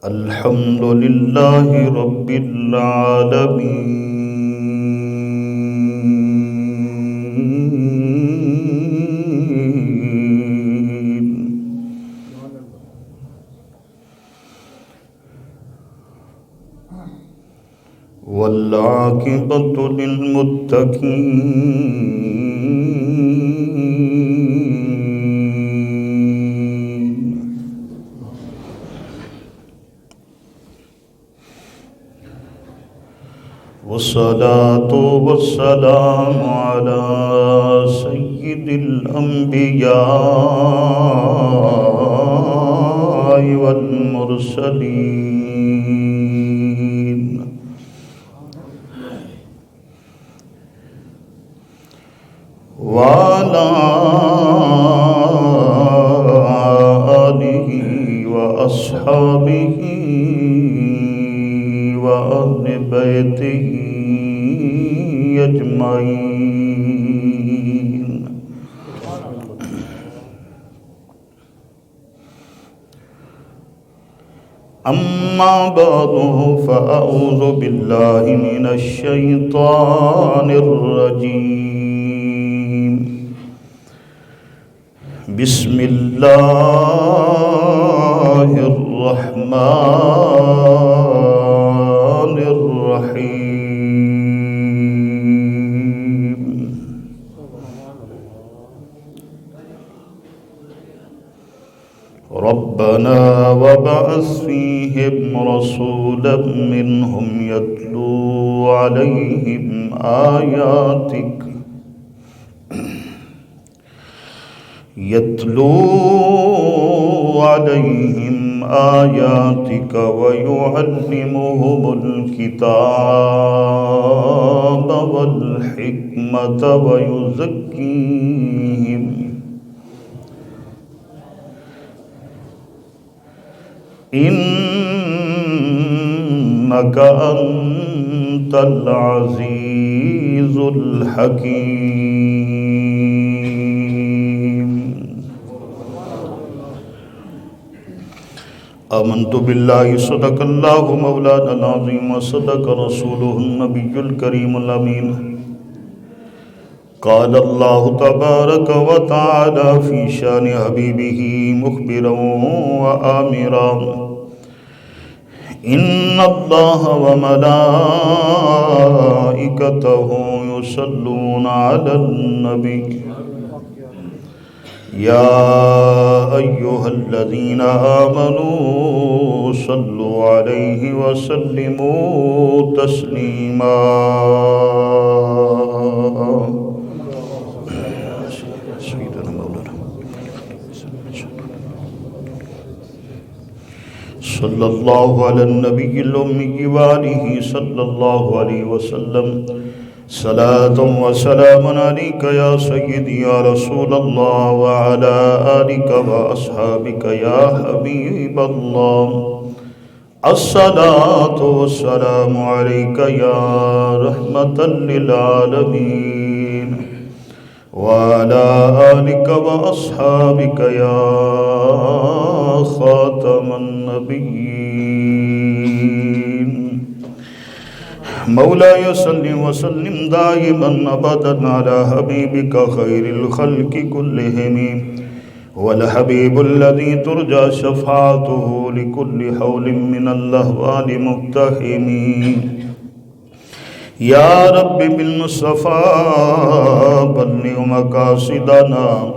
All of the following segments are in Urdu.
الحمد لله رب العالمين والعاقبة للمتقين والصلاة والسلام على سيد الأنبياء والمرسلين وعلى آله وأصحابه وأهل بيته أجمعين أما بعد فأعوذ بالله من الشيطان الرجيم بسم الله الرحمن الرحيم ربنا وابعث فيهم رسولا منهم يتلو عليهم آياتك ويعلمهم الكتاب والحكمة ويزكيهم إنك أنت العزيز الحكيم آمنت بالله صدق الله مولانا العظيم وصدق رسوله النبي الكريم الأمين قال الله تبارك وتعالى في شان حبيبه مخبرا وآمرا إن الله وملائكته يصلون على النبي يا أيها الذين آمنوا صلوا عليه وسلموا تسليما صلى الله على النبي الأمي وآله صلى الله عليه وسلم صلاة وسلام عليك يا سيدي يا رسول الله وعلى آلك وأصحابك يا حبيب الله الصلاة والسلام عليك يا رحمة للعالمين وعلى آلك وأصحابك يا خاتم النبيين مولاي صل وسلم دائما أبدا على حبيبك خير الخلق كلهم والحبيب الذي ترجى شفاعته لكل حول من الأهوال مقتحم يا رب بالمصطفى بلغ مقاصدنا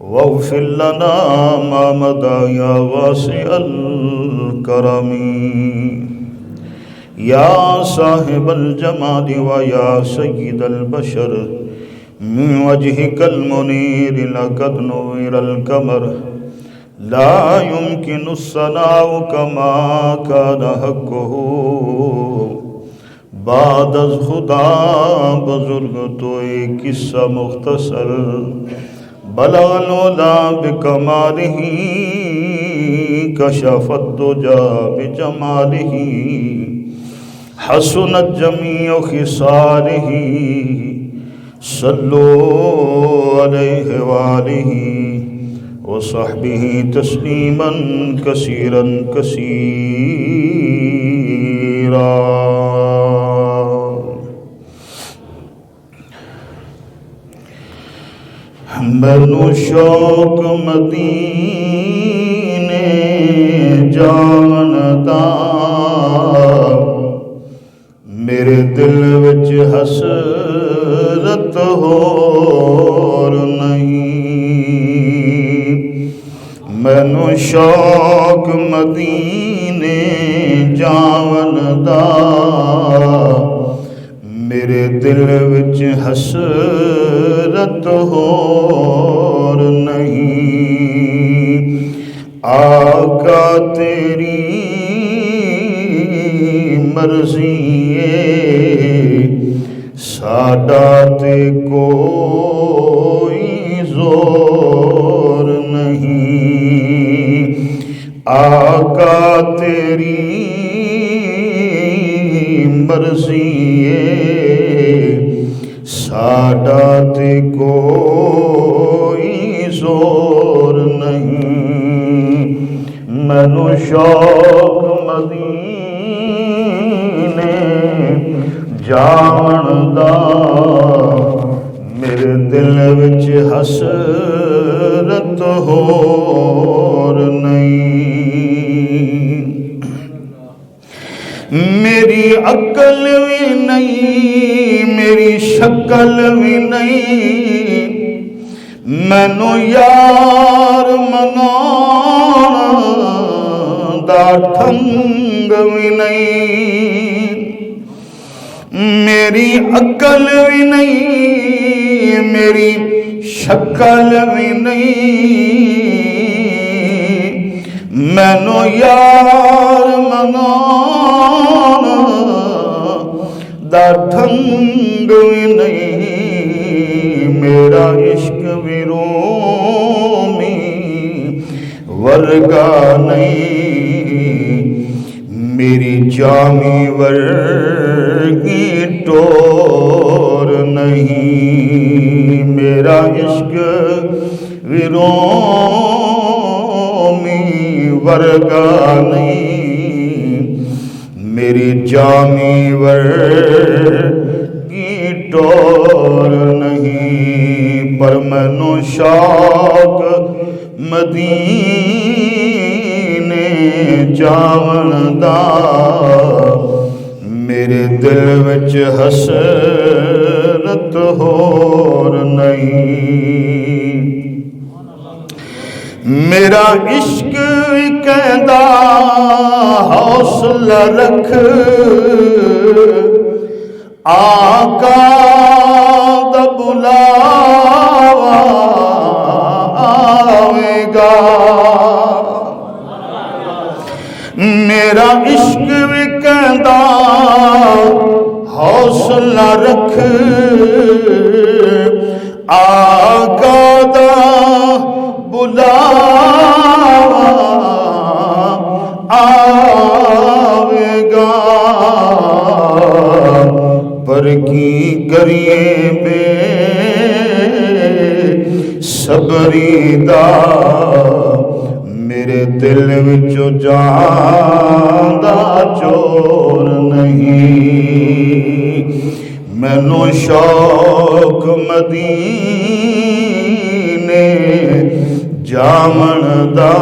واغفر لنا ما مضى يا واسع الكرم يا صاحب الجمال ويا سيد البشر من وجهك المنير لقد نور القمر لا يمكن الثناء كما كان حقه بعد از خدا بزرگ تو ایک قصہ مختصر بلغ العلا بکمالہ کشف الدجى بجمالہ حسنت جمیع خصالہ صلو علیہ وآلہ وصحبه تسليما كثيرا كثيرا. مینو شوق مدینے جان دا، میرے دل وچ حسرت ہور نہیں. مینو شوق مدینے جان دا، میرے دل وچ حسرت ہور نہیں. آقا تیری مرضی ہے، ساڈا تے کوئی زور نہیں. آقا تیری مرضی ہے، ساڈا تے کوئی زور نہیں. مینو شوق مدینے جان دا، میرے دل وچ حسرت ہور نہیں. میری عقل بھی نہیں، میری شکل بھی نہیں، مینو یار مناؤن دا ڈھنگ بھی نہیں. میری عقل بھی نہیں، میری شکل بھی نہیں، مینو یار مناؤن دا ڈھنگ بھی نہیں. میرا عشق بھی رومی ورگا نہیں، میری جامی ورگی ٹور نہیں. میرا عشق بھی رومی ورگا نہیں، میری جامی ورگی ٹور نہیں. پر مینو شوق مدینے جاون دا، میرے دل وچ حسرت ہور نہیں. میرا عشق کہندا حوصلہ رکھ، آقا دا بلاوا آوے گا. میرا عشق بھی کہندا حوصلہ رکھ، آقا دا بلاوا آوے گا. پر کی کریے بے صبری دا، میرے دل وچوں جان دا چور نہیں. مینو شوق مدینے جاون دا،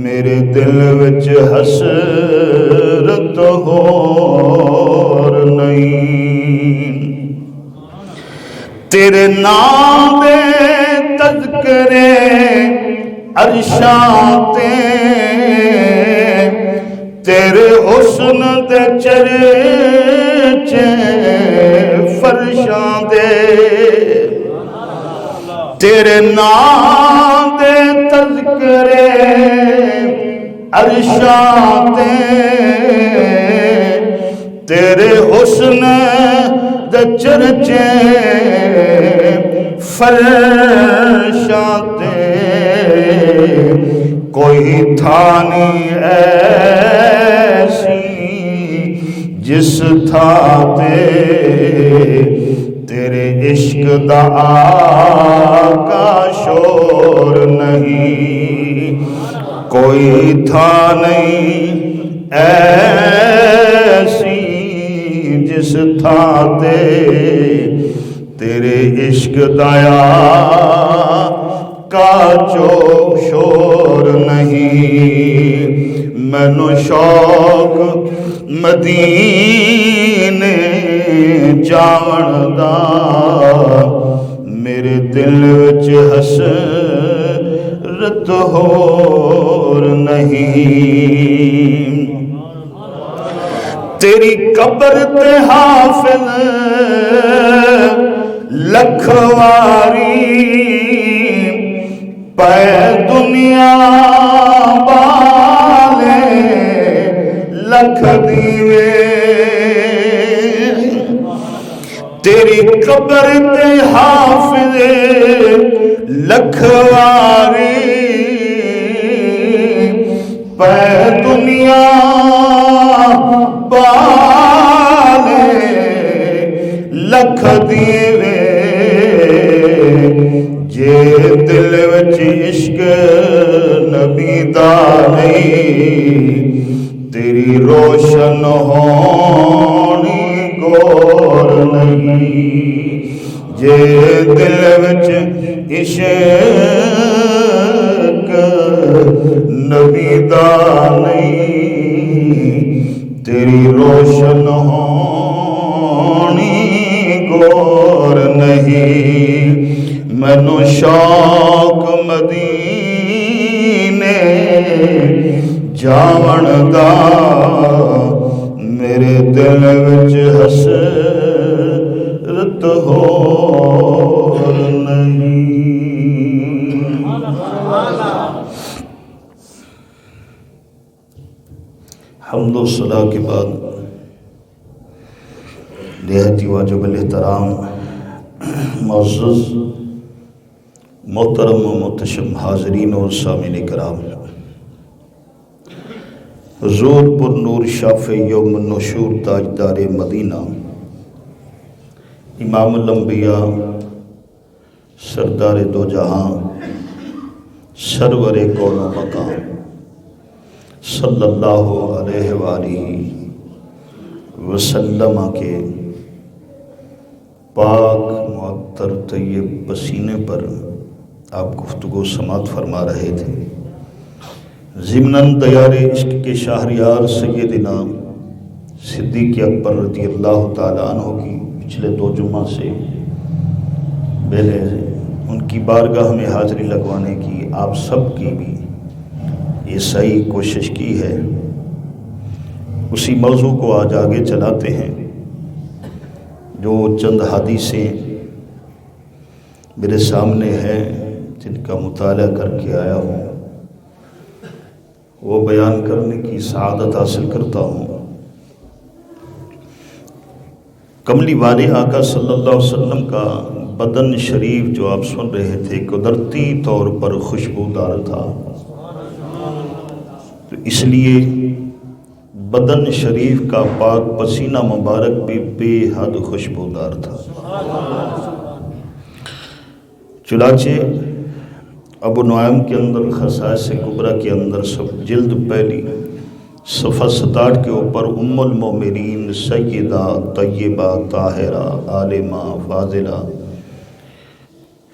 میرے دل وچ حسرت ہور نہیں. تیرے نام دے تذکرے عرشاں تے، تیرے حسن دے چرچے فرشاں دے. تیرے نام دے تذکرے عرشاں تے، تیرے حسن دے چرچے فرشاں تے. کوئی تھا نہیں ایسی جس تھا تے، تیرے عشق دا آقا شور نہیں، کوئی تھا نہیں ایسی جس تھا تیرے عشق دا آقا جو شور نہیں۔ مینوں شوق مدینے جاون دا، میرے دل وچ حسرت ہور نہیں۔ تیری قبر تے حافظ لکھ واری پے دنیا والے لکھ دیوے، تیری قبر تے حافظ لکھ واری پے دنیا والے لکھ دیوے، جے دل وچ عشق نبی دا نہیں، تیری روشن ہونی گور نہیں۔ جے دل وچ عشق نبی دا نہیں، تیری روشن ہونی گور نہیں۔ مینوں شوق مدینے جاون دا، میرے دل وچ حسرت ہور نہیں۔ حمد و ثنا کے بعد نہایت ہی واجب الاحترام معزز محترم و محتشم حاضرین اور سامعین کرام، حضور پر نور شافع یوم النشور تاجدار مدینہ، امام الانبیاء، سردار دو جہاں، سرور کون و مقام، صلی اللہ علیہ وآلہ وسلم کے پاک معطر طیب پسینے پر آپ گفتگو سماعت فرما رہے تھے۔ ضمناً دیار عشق کے شاہریار سیدنا صدیق اکبر رضی اللہ تعالیٰ عنہ کی پچھلے 2 جمعہ سے پہلے ان کی بارگاہ میں حاضری لگوانے کی آپ سب کی بھی یہ صحیح کوشش کی ہے۔ اسی موضوع کو آج آگے چلاتے ہیں۔ جو چند حدیثیں میرے سامنے ہیں جن کا مطالعہ کر کے آیا ہوں، وہ بیان کرنے کی سعادت حاصل کرتا ہوں۔ کملی والے آقا صلی اللہ علیہ وسلم کا بدن شریف جو آپ سن رہے تھے قدرتی طور پر خوشبودار تھا، تو اس لیے بدن شریف کا پاک پسینہ مبارک بھی بے حد خوشبودار تھا۔ چنانچہ ابو نعیم کے اندر خصائص کبریٰ کے اندر جلد پہلی صفحہ 67 کے اوپر ام المومنین سیدہ طیبہ طاہرہ عالمہ فاضلہ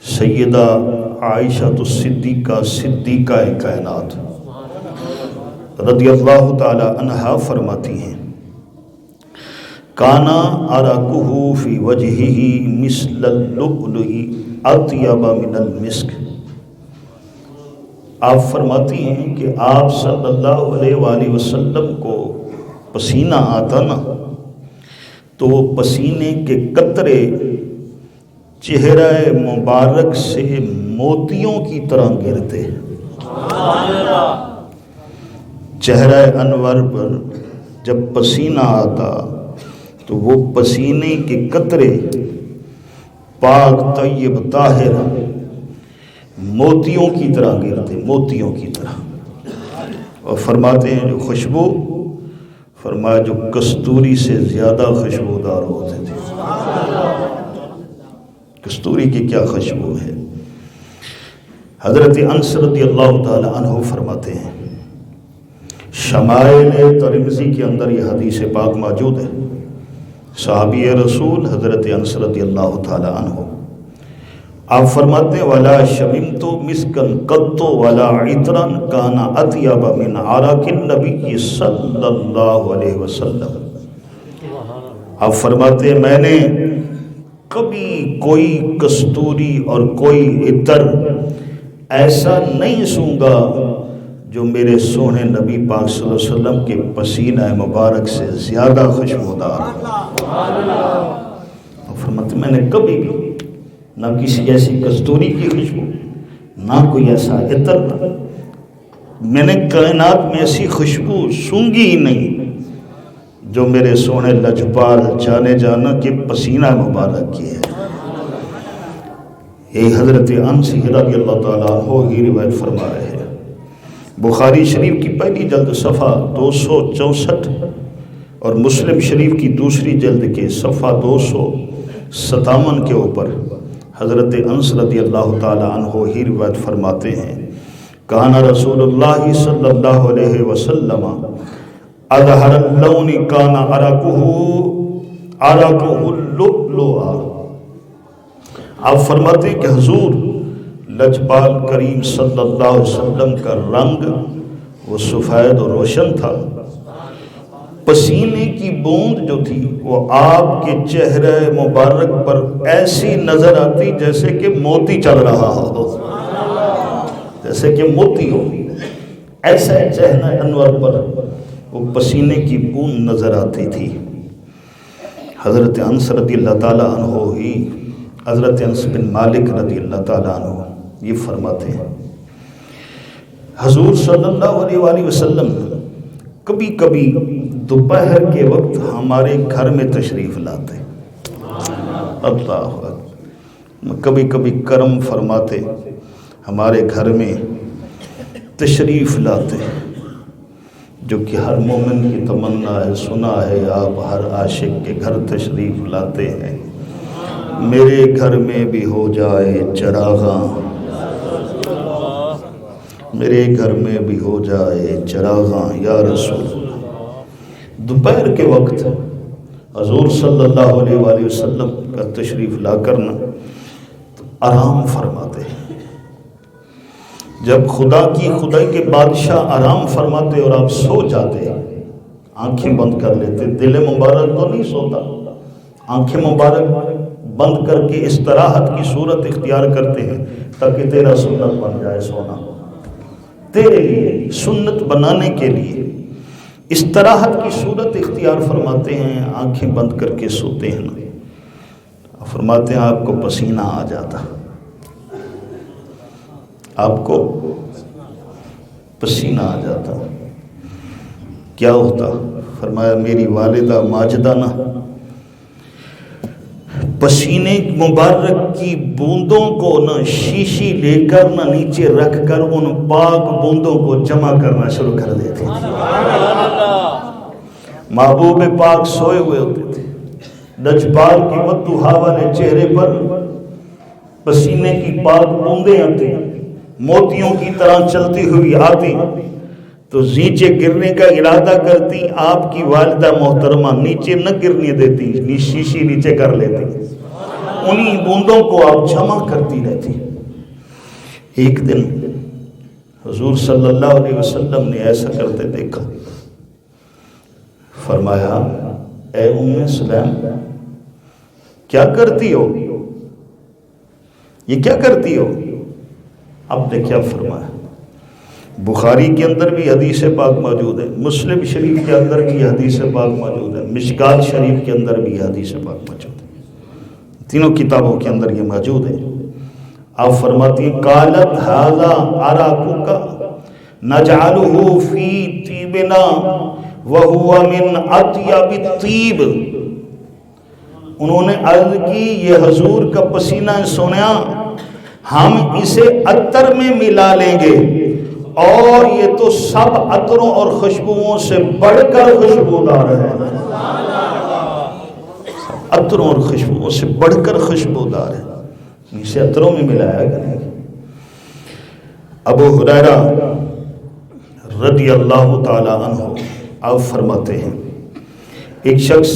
سیدہ عائشہ الصدیقہ صدیقہ کائنات رضی اللہ تعالی عنہا فرماتی ہیں، کانا اراکہ فی وجہہ مثل اللؤلؤ اطیب من المسک۔ آپ فرماتی ہیں کہ آپ صلی اللہ علیہ وآلہ وسلم کو پسینہ آتا نا تو وہ پسینے کے قطرے چہرہ مبارک سے موتیوں کی طرح گرتے۔ چہرہ انور پر جب پسینہ آتا تو وہ پسینے کے قطرے پاک طیب طاہر موتیوں کی طرح گرتے، موتیوں کی طرح۔ اور فرماتے ہیں جو خوشبو، فرمایا جو کستوری سے زیادہ خوشبودار ہوتے تھے۔ کستوری کی کیا خوشبو ہے۔ حضرت انس رضی اللہ تعالی عنہ فرماتے ہیں، شمائل ترمذی کے اندر یہ حدیث پاک موجود ہے۔ صحابی رسول حضرت انس رضی اللہ تعالی عنہ آپ فرماتے ہیں، وَلَا شَمِمْتُ مِسْكًا قَطُّ وَلَا عِطْرًا كَانَ أَطْيَبَ مِنْ عَرَقِ النَّبِيِّ صلی اللہ علیہ وسلم۔ آپ فرماتے ہیں، میں نے کبھی کوئی کستوری اور کوئی عطر ایسا نہیں سونگا جو میرے سونے نبی پاک صلی اللہ علیہ وسلم کے پسینہ مبارک سے زیادہ خوشبودار۔ فرماتے میں نے کبھی بھی نہ کسی ایسی کستوری کی خوشبو، نہ کوئی ایسا عطر، میں نے کائنات میں ایسی خوشبو سونگی ہی نہیں جو میرے سونے لجپال جانے جانا کے پسینہ مبارک کی ہے۔ یہ حضرت انس رضی اللہ تعالیٰ عنہ ہی روایت فرما رہے ہیں۔ بخاری شریف کی پہلی جلد صفحہ 264 اور مسلم شریف کی دوسری جلد کے صفحہ 257 کے اوپر حضرت انس رضی اللہ تعالی عنہ ہی روایت فرماتے ہیں، کان رسول اللہ صلی اللہ علیہ وسلم اظہر اللون کان عرقہ اللؤلؤ۔ آپ فرماتے ہیں کہ حضور لجپال کریم صلی اللہ علیہ وسلم کا رنگ وہ سفید اور روشن تھا، پسینے کی بوند جو تھی وہ آپ کے چہرے مبارک پر ایسی نظر آتی جیسے کہ موتی چل رہا ہو، جیسے کہ موتی ہو، ایسا چہرہ انور پر وہ پسینے کی بوند نظر آتی تھی۔ حضرت انس رضی اللہ تعالیٰ عنہ ہی حضرت انس بن مالک رضی اللہ تعالیٰ عنہ یہ فرماتے ہیں، حضور صلی اللہ علیہ وآلہ وسلم کبھی کبھی دوپہر کے وقت ہمارے گھر میں تشریف لاتے، اللہ اکبر، کبھی کبھی کرم فرماتے، ہمارے گھر میں تشریف لاتے، جو کہ ہر مومن کی تمنا ہے، سنا ہے آپ ہر عاشق کے گھر تشریف لاتے ہیں۔ میرے گھر میں بھی ہو جائے چراغاں، میرے گھر میں بھی ہو جائے چراغاں یا رسول اللہ۔ دوپہر کے وقت حضور صلی اللہ علیہ وآلہ وسلم کا تشریف لا کرنا تو آرام فرماتے ہیں۔ جب خدا کی خدائی کے بادشاہ آرام فرماتے اور آپ سو جاتے، آنکھیں بند کر لیتے، دل مبارک تو نہیں سوتا، آنکھیں مبارک بند کر کے استراحت کی صورت اختیار کرتے ہیں تاکہ تیرا سنت بن جائے سونا، تیرے لیے سنت بنانے کے لیے استراحت کی صورت اختیار فرماتے ہیں، آنکھیں بند کر کے سوتے ہیں، فرماتے ہیں آپ کو پسینہ آ جاتا، آپ کو پسینہ آ جاتا، کیا ہوتا؟ فرمایا میری والدہ ماجدہ نہ پسینے مبارک کی بوندوں کو نہ شیشی لے کر نہ نیچے رکھ کر ان پاک بوندوں کو جمع کرنا شروع کر دیتی تھی۔ محبوب پاک سوئے ہوئے ہوتے تھے، لجپال کی والضحیٰ والے چہرے پر پسینے کی پاک بوندیں آتی، موتیوں کی طرح چلتی ہوئی آتی تو نیچے گرنے کا ارادہ کرتی، آپ کی والدہ محترمہ نیچے نہ گرنے دیتی، شیشی نیچے کر لیتی، انہی بوندوں کو آپ جمع کرتی رہتی۔ ایک دن حضور صلی اللہ علیہ وسلم نے ایسا کرتے دیکھا، فرمایا اے ام سلیم کیا کرتی ہو، یہ کیا کرتی ہو؟ اب نے کیا فرمایا؟ بخاری کے اندر بھی حدیث پاک موجود ہے، مسلم شریف کے اندر بھی حدیث پاک موجود ہے، مشکات شریف کے اندر بھی حدیث پاک موجود ہے، تینوں کتابوں کے اندر یہ موجود ہے۔ آپ فرماتی ہیں قالت ھذا عرقک نجعلہ فی طیبنا وہو من اطیب الطیب، انہوں نے عرض کی یہ حضور کا پسینہ سونیا، ہم اسے عطر میں ملا لیں گے اور یہ تو سب عطروں اور خوشبوؤں سے بڑھ کر خوشبودار ہے، عطروں اور خوشبوؤں سے بڑھ کر خوشبودار ہے۔ اسے عطروں میں ملایا کریں گے۔ ابو ہریرہ رضی اللہ تعالی عنہ آپ فرماتے ہیں ایک شخص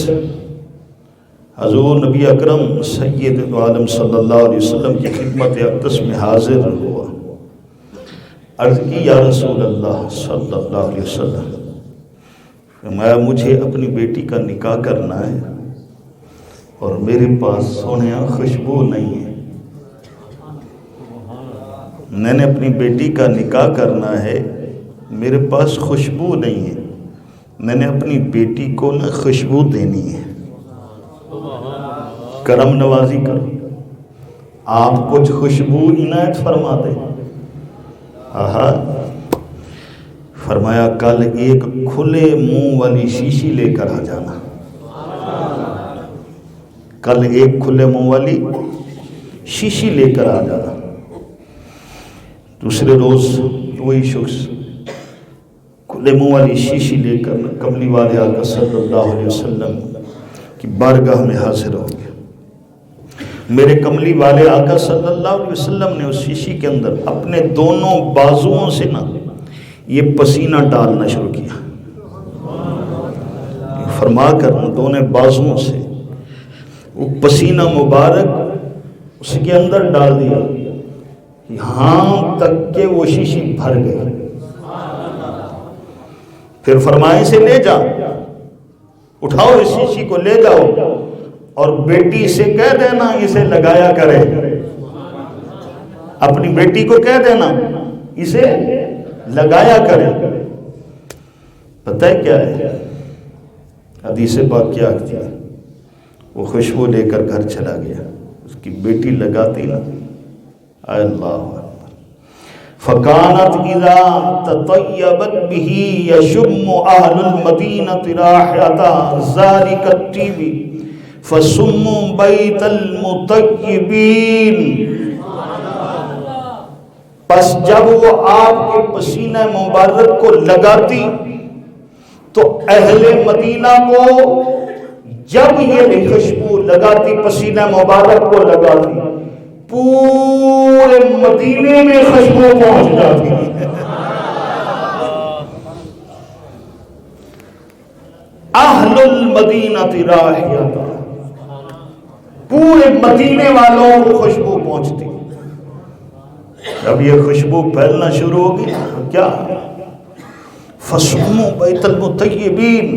حضور نبی اکرم سید عالم صلی اللہ علیہ وسلم کی خدمت اقدس میں حاضر ہوا، عرض کی یا رسول اللہ صلی اللہ علیہ وسلم، فرمایا مجھے اپنی بیٹی کا نکاح کرنا ہے اور میرے پاس سونیا خوشبو نہیں ہے، میں نے اپنی بیٹی کا نکاح کرنا ہے، میرے پاس خوشبو نہیں ہے، میں نے اپنی بیٹی کو نہ خوشبو دینی ہے، کرم نوازی کرو، آپ کچھ خوشبو عنایت فرما دیں۔ فرمایا کل ایک کھلے منہ والی شیشی لے کر آ جانا، کل ایک کھلے منہ والی شیشی لے کر آ جانا۔ دوسرے روز وہی شخص کھلے منہ والی شیشی لے کر کملی والے آقا صلی اللہ علیہ وسلم کی بارگاہ میں حاضر ہو گیا۔ میرے کملی والے آقا صلی اللہ علیہ وسلم نے اس شیشی کے اندر اپنے دونوں بازوؤں سے نا یہ پسینہ ڈالنا شروع کیا، فرما کر دونوں بازوؤں سے وہ پسینہ مبارک اس کے اندر ڈال دیا، یہاں تک کہ وہ شیشی بھر گئی۔ پھر فرمائے سے لے جا، اٹھاؤ اس شیشی کو لے جاؤ اور بیٹی سے کہہ دینا اسے لگایا کرے، اپنی بیٹی کو کہہ دینا اسے لگایا کرے۔ پتہ ہے کیا ہے حدیث پاک کیا کہتی ہے؟ وہ خوشبو لے کر گھر چلا گیا، اس کی بیٹی لگاتی نا، اے اللہ فَكَانَتْ إِذَا تَطَيَّبَتْ بِهِ يَشُمُّ أَهْلُ الْمَدِينَةِ رَائِحَةَ ذَلِكَ الطِّيبِ فَسُمُّوا بَيْتَ الْمُطَيِّبِينَ۔ پس جب وہ آپ کے پسینہ مبارک کو لگاتی تو اہل مدینہ کو جب یہ خوشبو لگاتی، پسینہ مبارک کو لگاتی، پورے مدینے میں خوشبو پہنچ جاتی۔ اہل المدینہ رائحۃ، پورے مدینے والوں کو خوشبو پہنچتی۔ اب یہ خوشبو پھیلنا شروع ہوگی کیا؟ فَسُمُّوا بَيْتَ الْمُطَيِّبِينَ،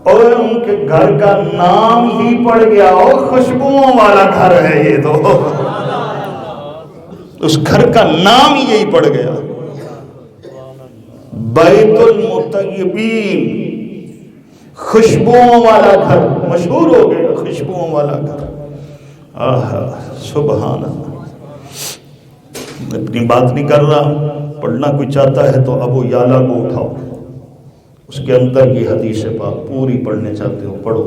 اور ان کے گھر کا نام ہی پڑ گیا، اور خوشبوؤں والا گھر ہے یہ تو، اس گھر کا نام ہی یہی پڑ گیا، بیت المطیبین، خوشبوؤں والا گھر مشہور ہو گیا، خوشبوؤں والا گھر۔ سبحان اللہ، میں اپنی بات نہیں کر رہا، پڑھنا کوئی چاہتا ہے تو ابو یعلا کو اٹھاؤ، اس کے اندر یہ حدیث پاک پوری پڑھنے چاہتے ہو پڑھو،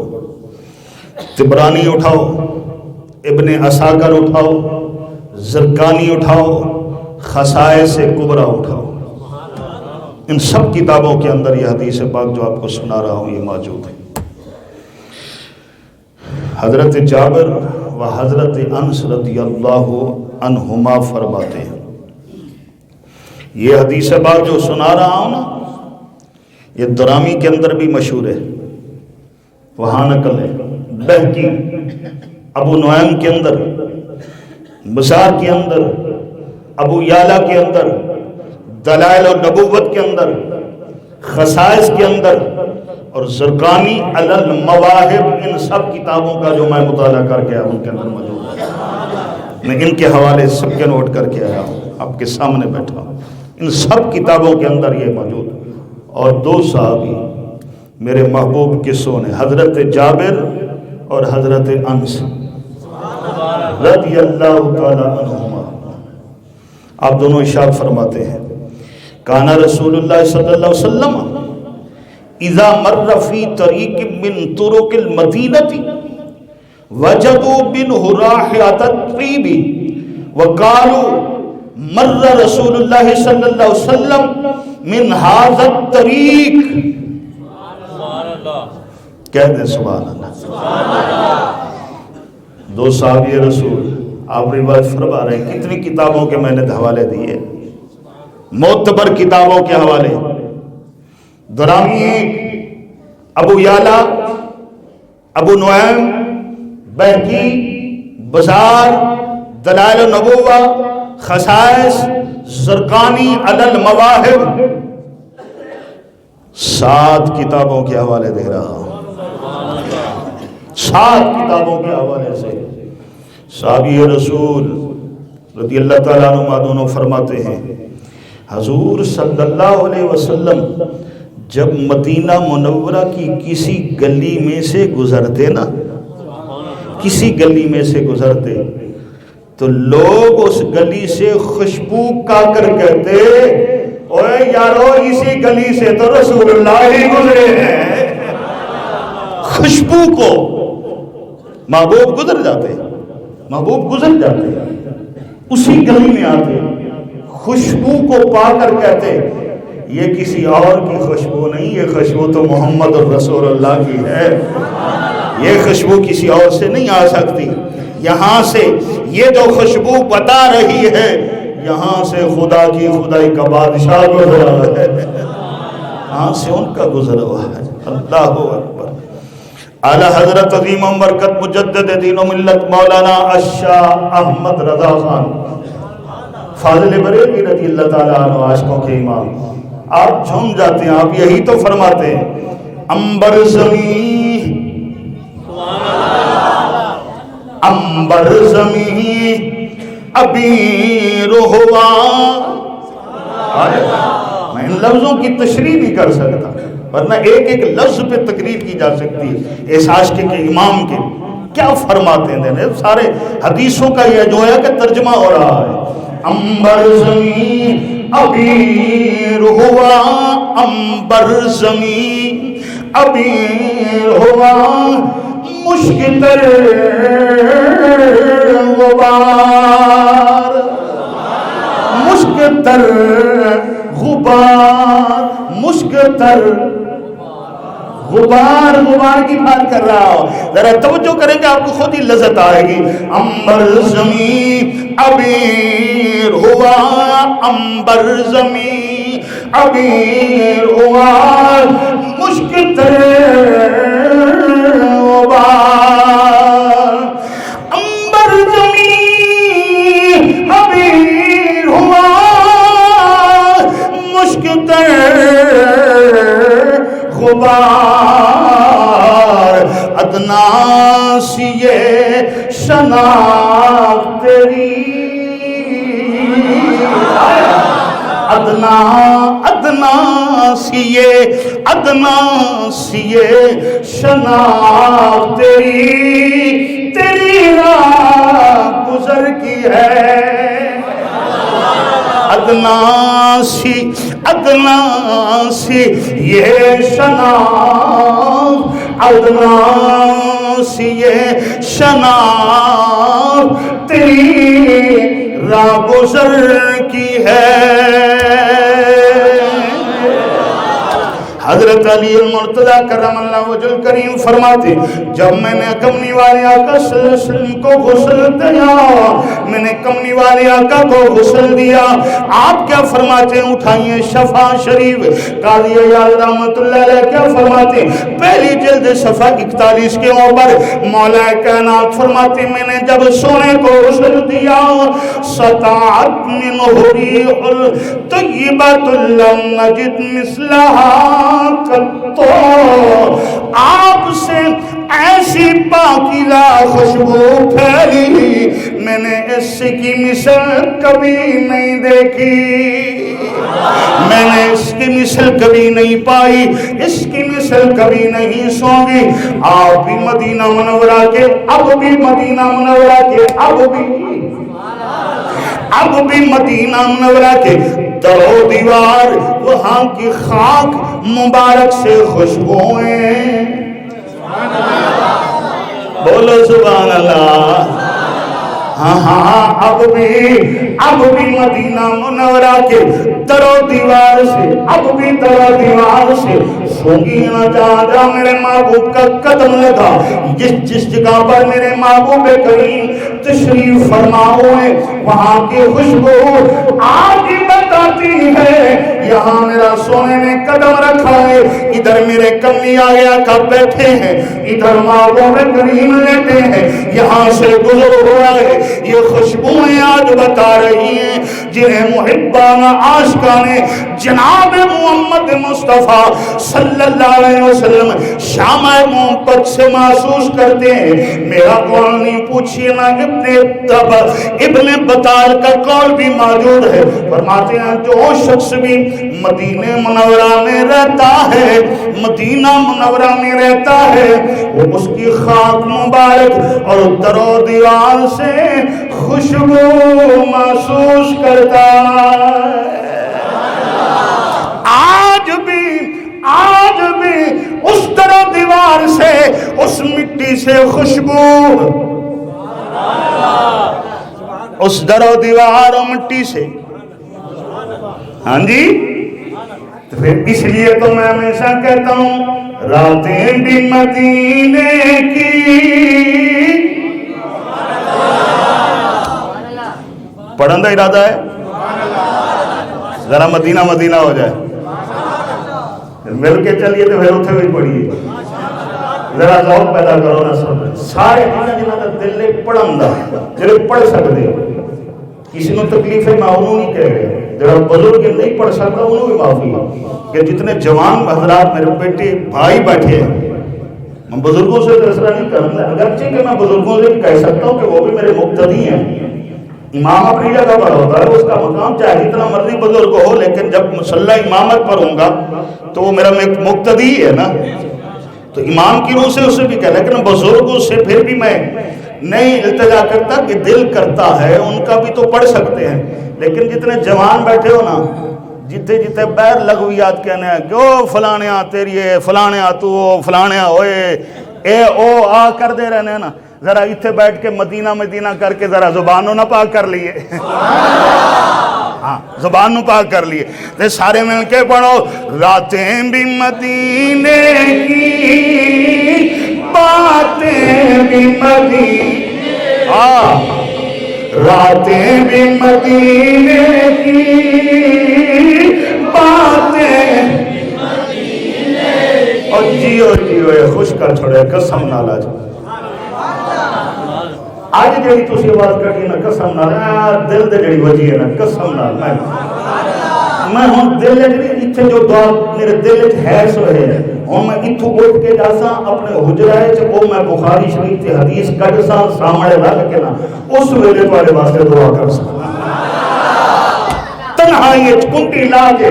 طبرانی اٹھاؤ، ابن عساکر اٹھاؤ، زرقانی اٹھاؤ، خصائص کبریٰ اٹھاؤ، ان سب کتابوں کے اندر یہ حدیث پاک جو آپ کو سنا رہا ہوں یہ موجود ہے۔ حضرت جابر و حضرت انس رضی اللہ عنہما فرماتے ہیں، یہ حدیث پاک جو سنا رہا ہوں نا یہ درامی کے اندر بھی مشہور ہے، وہاں نقل ہے، بہقی، ابو نعیم کے اندر، بزار کے اندر، ابو یعلا کے اندر، دلائل و نبوت کے اندر، خصائص کے اندر، اور زرقانی علی المواہب، ان سب کتابوں کا جو میں مطالعہ کر کے آیا ان کے اندر موجود ہے۔ میں ان کے حوالے سب کے نوٹ کر کے آیا ہوں، آپ کے سامنے بیٹھا ہوں، ان سب کتابوں کے اندر یہ موجود ہے۔ اور دو صحابی میرے محبوب قصوں نے، حضرت جابر اور حضرت انس رضی اللہ تعالی عنہما، آپ دونوں ارشاد فرماتے ہیں، کان رسول اللہ صلی اللہ علیہ وسلم اذا مر فی طریق من طرق المدینہ وجدوا منه رائحۃ الطیب وقالوا مر رسول اللہ صلی اللہ علیہ وسلم من هذا الطریق، کہہ دیں سبحان اللہ۔ دو صحابی رسول آپ روایت فرما رہے ہیں کتنی کتابوں کے میں نے حوالے دیے، معتبر کتابوں کے حوالے، درامی، ابو یعلا، ابو نعیم، بہقی، بزار، دلائل النبوہ، خصائص، زرقانی علی المواہب، 7 کتابوں کے حوالے دے رہا ہوں، 7 کتابوں کے حوالے سے۔ صحابی رسول رضی اللہ تعالیٰ عنہ دونوں فرماتے ہیں حضور صلی اللہ علیہ وسلم جب مدینہ منورہ کی کسی گلی میں سے گزرتے نا، کسی گلی میں سے گزرتے تو لوگ اس گلی سے خوشبو کا کر کہتے اوے یارو اسی گلی سے تو رسول اللہ ہی گزرے ہیں۔ خوشبو کو محبوب گزر جاتے، محبوب گزر جاتے، اسی گلی میں آتے، خوشبو کو پا کر کہتے یہ کسی اور کی خوشبو نہیں، یہ خوشبو تو محمد رسول اللہ کی ہے، یہ خوشبو کسی اور سے نہیں آ سکتی، یہاں سے یہ جو خوشبو بتا رہی ہے یہاں سے خدا کی خدائی کا بادشاہ گزرا ہے، یہاں سے ان کا گزرا ہوا ہے۔ اللہ اکبر۔ اعلی حضرت عظیم برکت مجدد دین و ملت مولانا الشاہ احمد رضا خان فاضل بریلوی رضی اللہ تعالیٰ عنہ عاشقوں کے امام، آپ جھوم جاتے ہیں، آپ یہی تو فرماتے ہیں امبر زمین، امبر زمین ابیر ہوا۔ میں ان لفظوں کی تشریح نہیں کر سکتا ورنہ ایک ایک لفظ پہ تقریر کی جا سکتی ہے اس عاشق کے امام کے کیا فرماتے ہیں۔ سارے حدیثوں کا یہ جو ہے کہ ترجمہ ہو رہا ہے، امبر زمین ابیر ہوا، امبر زمین ابیر ہوا، مشک تر غبار، مشک تر غبار، مشک تر غبار، غبار کی بات کر رہا ہو، ذرا توجہ کریں گے آپ کو خود ہی لذت آئے گی۔ امبر زمین ابیر ہوا، امبر زمین ابیر ہوا، مشک تر غبار، امبر زمین ابیر ہوا، مشک تر غبار، ادنا سی یہ شناخت تیری، ادنا ادنا سی یہ شناخت تیری، تیری راہ گزر کی ہے، ادنا سی یہ شناخت، ادنا سی یہ شناخت تیری راہ گزر کی ہے۔ حضرت علی المرتضی کرم اللہ وجہ کریم فرماتے جب میں نے کمنی والے آقا صلی اللہ علیہ وسلم کو غسل دیا، میں نے کمنی والے آقا کو غسل دیا، آپ کیا فرماتے ہیں؟ اٹھائیے شفا شریف، قاضی عیاض رحمت اللہ علیہ کیا فرماتے ہیں؟ پہلی جلد صفحہ 41 کے اوپر مولا کائنات فرماتے ہیں میں نے جب سونے کو غسل دیا، سطعت منہ ریح طیبۃ لم نجد مثلہا، تو آپ سے ایسی پاکیزہ خوشبو پھیلی میں نے اس کی مثل کبھی نہیں دیکھی، میں نے اس کی مثل کبھی نہیں پائی، اس کی مثل کبھی نہیں سونگی۔ آپ بھی مدینہ منورہ کے، اب بھی مدینہ منورہ کے، اب بھی مدینہ منورہ کے در و دیوار، وہاں کی خاک مبارک سے خوشبوئیں، بولو سبحان اللہ، ہاں اب بھی مدینہ منورہ کے در و دیوار سے، اب بھی در و دیوار سے سونگی نہ جا میرے محبوب کا قدم لگا، جس جگہ پر میرے محبوب کریم تشریف فرما ہوئے وہاں کی خوشبو آج بتاتی ہے یہاں میرا سونے نے قدم رکھا ہے، ادھر میرے کمی آیا کب بیٹھے ہیں، ادھر محبوب کریم لیٹے ہیں، یہاں سے گزر ہوا ہے۔ یہ خوشبوئیں آج بتا رہی ہیں جنہیں محبان عاشقان جناب محمد مصطفیٰ صلی اللہ علیہ وسلم شامہ محبت سے محسوس کرتے ہیں۔ میرا قول نہیں پوچھئے نا، ابن بطال کا قول بھی موجود ہے، فرماتے ہیں جو شخص بھی مدینہ منورہ میں رہتا ہے، مدینہ منورہ میں رہتا ہے، وہ اس کی خاک مبارک اور در و دیوار سے خوشبو محسوس کرتا ہے۔ آج بھی اس در و دیوار سے، اس مٹی سے خوشبو، اس در و دیوار اور مٹی سے، ہاں جی، پھر اس لیے تو میں ہمیشہ کہتا ہوں راتیں بھی مدینے کی، پڑھن دا ارادہ ہے ذرا مدینہ مدینہ ہو جائے، مل کے چلیے تو پھر اتھے بھی پڑھیے، ذرا ذوق پیدا کرو نا سب سارے جنہاں دا دل لے پڑھن دا جنہاں پڑھ سکتے کسی نے تکلیف ہے میں انہوں نہیں کہہ رہے، جب بزرگ نہیں پڑھ سکتا انہوں بھی معافی ہے کہ جتنے جوان حضرات میرے بیٹے بھائی بیٹھے ہیں، میں بزرگوں سے تو اس طرح نہیں کروں، اگرچہ کہ میں بزرگوں سے بھی کہہ سکتا ہوں کہ وہ بھی میرے مقتدی ہیں، امام اپنی جگہ پر ہوتا ہے، اس کا مقام چاہے اتنا مرضی بزرگ ہو، لیکن جب مصلی امامت پر ہوں گا تو وہ میرا مقتدی ہے نا، تو امام کی روح سے اسے بھی کہہ، لیکن بزرگوں سے پھر بھی میں نہیں التجا کرتا کہ دل کرتا ہے ان کا بھی تو پڑھ سکتے ہیں، لیکن جتنے جوان بیٹھے ہو نا، جتے بیر لغویات کہنے ہیں کہ او فلانے آ تیری ہے، فلانے آ تو، فلانے آ ہوئے، اے او آ کر دے رہنے ہیں نا، ذرا اتھے بیٹھ کے مدینہ مدینہ کر کے ذرا زبانوں نہ پاک کر لیے، ہاں زبانوں پاک کر لیے، تو سارے مل کے پڑھو راتیں بھی مدینے کی، باتیں بھی مدینے، راتیں بھی مدینے کی، باتیں بھی مدینے کی، اور جیو خوش کر چھوڑے قسم نالا جو آج جڑی تسی آواز کٹی نا قسم نال دل دے جڑی وجی ہے نا قسم نال میں ہوں دل اتھے جو دعا میرے دل وچ ہے سو ہے ہوں میں اتھوں اٹھ کے جاساں اپنے حجرہ وچ او میں بخاری شریف تے حدیث کڈ ساں سامنے رکھ کے نا اس ویلے تواڈے واسطے دعا کر ساں تنہائی وچ کنٹی لا کے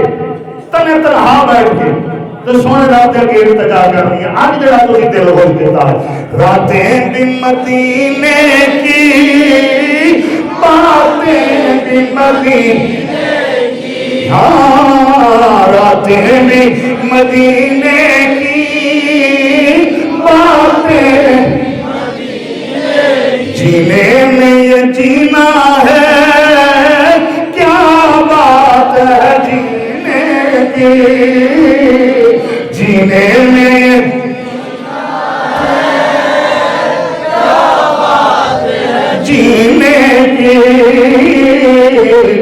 تنہا بیٹھ کے تو سونے رات کے ارتجا کرنی ہے آج جڑا تسی دل خوش دیتا ہے راتیں بھی مدینے کی باتیں بھی مدینے کی ہاں راتیں بھی مدینے کی باتیں جینے میں یہ جینا ہے کیا بات ہے جینے کی جینے میں جینے کی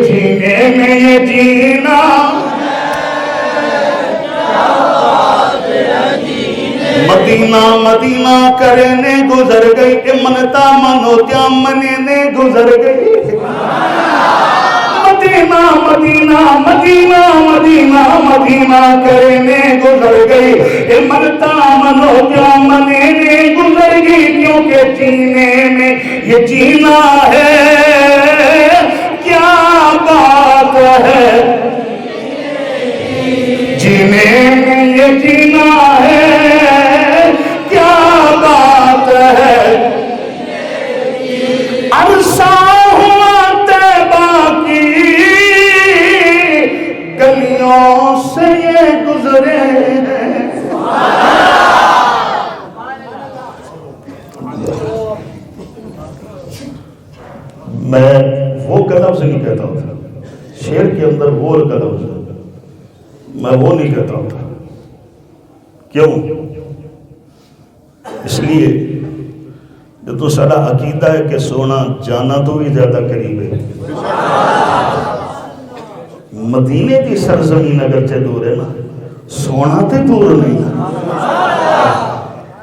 جینے میں یہ جینا مدینہ مدینہ کرنے گزر گئی منتا منوتیا مننے گزر گئی مدینہ مدینہ مدینہ مدینہ مدینہ کرنے گزر گئی منتا منوتیا مننے گزر گئی کیونکہ جینے میں یہ جینا ہے کیا بات ہے جینے میں یہ جینا ہے کیا بات ہے عرصہ ہوا طیبہ کی گلیوں سے یہ گزرے لفظ نہیں کہتا ہوتا، شعر کے اندر غور کا لفظ ہے، میں وہ نہیں کہتا ہوتا. کیوں؟ اس لیے جو تو سارا عقیدہ ہے کہ سونا جانا تو بھی زیادہ قریب ہے. مدینے کی سرزمین اگرچہ دور ہے نا، سونا تے دور نہیں.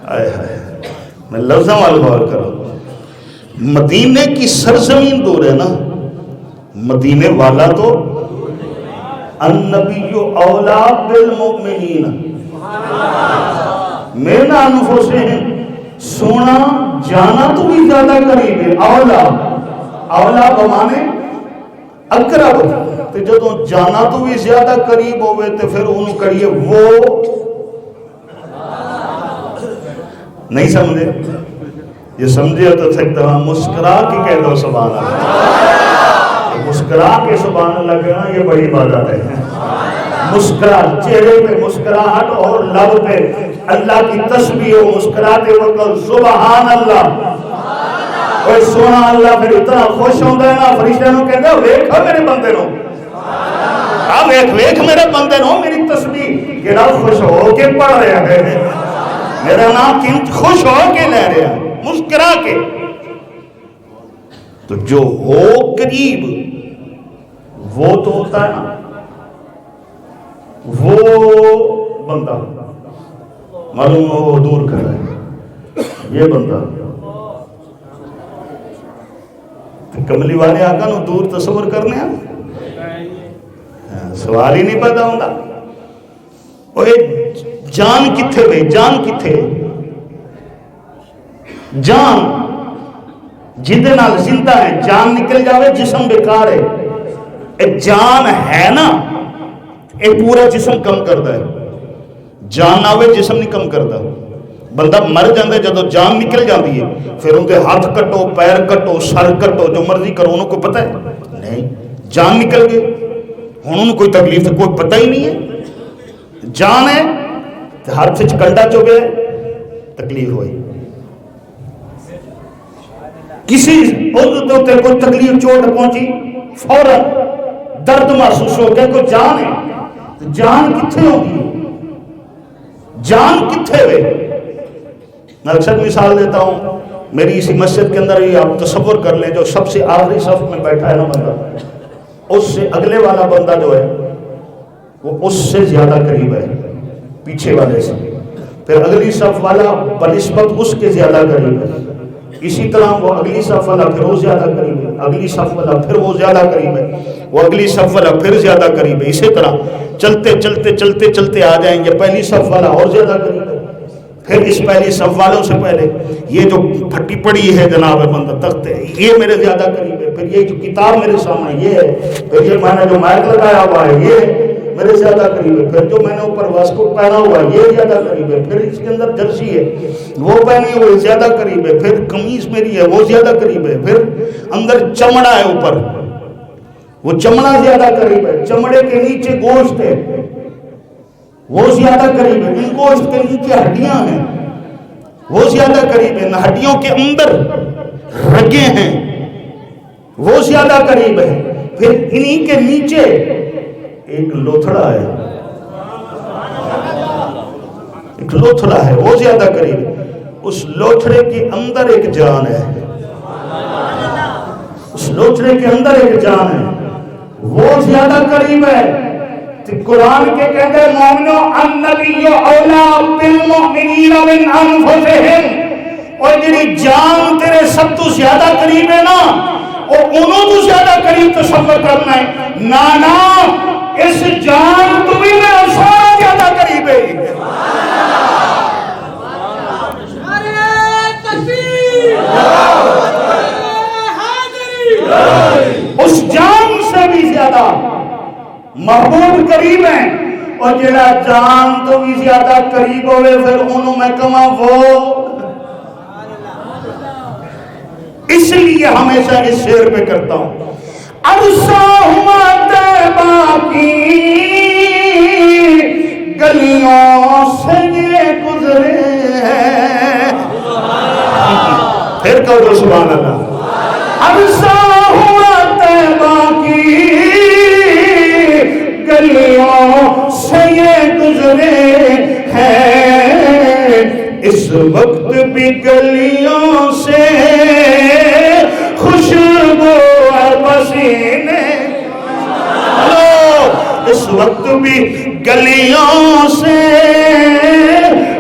آئے ہائے، میں لفظاں وال غور کرو. مدینے کی سرزمین دور ہے نا، مدینے والا تو النبی اولا بالمؤمنین من انفسہم، سونا جانا تو بھی زیادہ قریب ہے. اولا، اولا بمانے اقرب، تو جدو جانا تو بھی زیادہ قریب ہوئے تو پھر انہوں کریے وہ نہیں سمجھے. یہ سمجھے تو سکتا ہوں مسکرا کے کہہ دو سبحان اللہ. مسکرا کے سبحان اللہ کہنا یہ بڑی بات ہے. مسکرا، چہرے پہ مسکراہٹ اور لب پہ اللہ کی تسبیح و مسکراتے وقت سبحان اللہ. اور سونا اللہ پھر اتنا خوش ہوتا ہے نا، فرشتے نو کہتا ہے ویکھو میرے بندے نو، ویکھ میرے بندے نو میری تسبیح کیڑا خوش ہو کے پڑھ رہا ہے، میرا نام کن خوش ہو کے لے رہا ہے مسکرا کے. تو جو ہو قریب وہ تو ہوتا ہے نا، وہ بندہ معلوم ہو دور کر رہا ہے. یہ بندہ کملی والے آقا نو دور تصور کرنے ہیں، سوال ہی نہیں پیدا ہوتا. اور جان کتھے بھئی، جان کتھے؟ جان جدے نال زندہ ہے، جان نکل جاوے جسم بیکار ہے. ایک جان ہے نا، ایک پورا جسم کم کرتا ہے. جان نہ ہوئے جسم نہیں کم کرتا. بندہ مر جاندے جدو جان نکل جاندی ہے پھر ان کے ہاتھ کٹو، پیر کٹو، سر کٹو، جو مرضی کرو، انہوں کو پتہ ہے نہیں. جان نکل گئے ہوں انہوں کوئی تکلیف ہے، کوئی پتہ ہی نہیں ہے. جان ہے تو ہاتھ سے کنڈا چوبے تکلیف ہوئی. کسی عضو تے کوئی تکلیف چوٹ پہنچی فوراً درد محسوس ہو گیا. کوئی جان ہے، جان کتھے ہوگی؟ جان کتھے ہوئے؟ میں اکثر مثال دیتا ہوں، میری اسی مسجد کے اندر ہی آپ تصور کر لیں، جو سب سے آخری صف میں بیٹھا ہے نا بندہ، اس سے اگلے والا بندہ جو ہے وہ اس سے زیادہ قریب ہے پیچھے والے سے. پھر اگلی صف والا بنسبت اس کے زیادہ قریب ہے. اسی طرح وہ اگلی صف والا پھر وہ زیادہ قریب ہے، اگلی صف والا پھر وہ زیادہ قریب ہے، وہ اگلی صف والا پھر زیادہ قریب ہے. اسی طرح چلتے چلتے چلتے چلتے آ جائیں گے پہلی صف والا اور زیادہ قریب ہے، پھر اس پہلی صف والوں سے پہلے یہ جو پھٹی پڑی ہے جناب بندہ تخت ہے یہ میرے زیادہ قریب ہے، پھر یہ جو کتاب میرے سامنے یہ ہے، پھر یہ میں نے جو مائک لگایا ہوا ہے یہ میرے زیادہ قریب ہے، پھر جو میں نے اوپر واسکوٹ پہنا ہوا ہے یہ زیادہ قریب ہے، پھر اس کے اندر جرسی ہے وہ پہنی ہوئی زیادہ قریب ہے، پھر قمیص میری ہے وہ زیادہ قریب ہے، پھر اندر چمڑا ہے اوپر وہ چمڑا زیادہ قریب ہے، چمڑے کے نیچے گوشت ہے وہ زیادہ قریب ہے، ان گوشت کے نیچے ہڈیاں ہیں وہ زیادہ قریب ہے، ہڈیوں کے اندر رگیں ہیں وہ زیادہ قریب ہے، پھر انہی کے نیچے ایک لوتھڑا ہے، ایک لوتھڑا ہے وہ زیادہ قریب ہے، اس لوتھڑے کے اندر ایک جان ہے، اس لوتھڑے کے اندر ایک جان ہے وہ زیادہ قریب ہے. قرآن کے کہتے ہیں مومنو النبی اولا بالمؤمنین من انفسہم، اور جنہی جان تیرے سب تو زیادہ قریب ہے نا اور انہوں تو زیادہ قریب تصور کرنا ہے. نانا اس جان تو بھی میں سونا زیادہ قریب ہے. اس جان سے بھی زیادہ محبوب قریب ہیں، اور جڑا جان تو بھی زیادہ قریب ہوئے پھر انہوں میں کما وہ. اس لیے ہمیشہ اس شعر پہ کرتا ہوں ارساہما طیبہ کی گلیوں سے یہ گزرے ہیں. پھر کہو سبحان اللہ. ارساہما طیبہ گلیوں سے یہ گزرے ہیں، اس وقت بھی گلیوں سے خوشبو ہے پسینے، اس وقت بھی گلیوں سے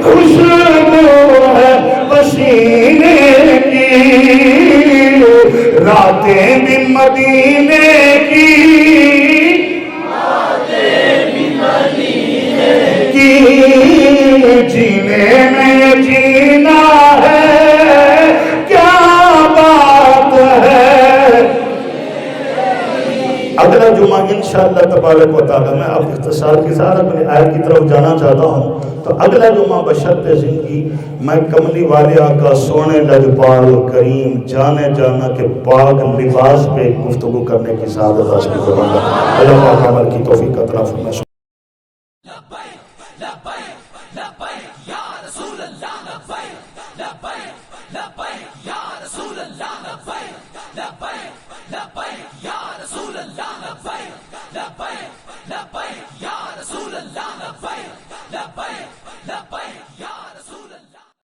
خوشبو ہے پسینے کی، راتیں بھی مدینے کی، جینے میں جینا ہے کیا بات ہے۔ اگلا جمعہ انشاءاللہ تبارک و تعالی میں اب اختصار کے ساتھ اپنے آیت کی طرف جانا چاہتا ہوں، تو اگلا جمعہ بشرط زندگی میں کملی والے آقا سونے لجپال کریم جانے جانا کے پاک لباس پہ گفتگو کرنے کی سعادت حاصل کروں گا۔ اللہ پاک عمل کی توفیق عطا فرمائے۔ لبیک یا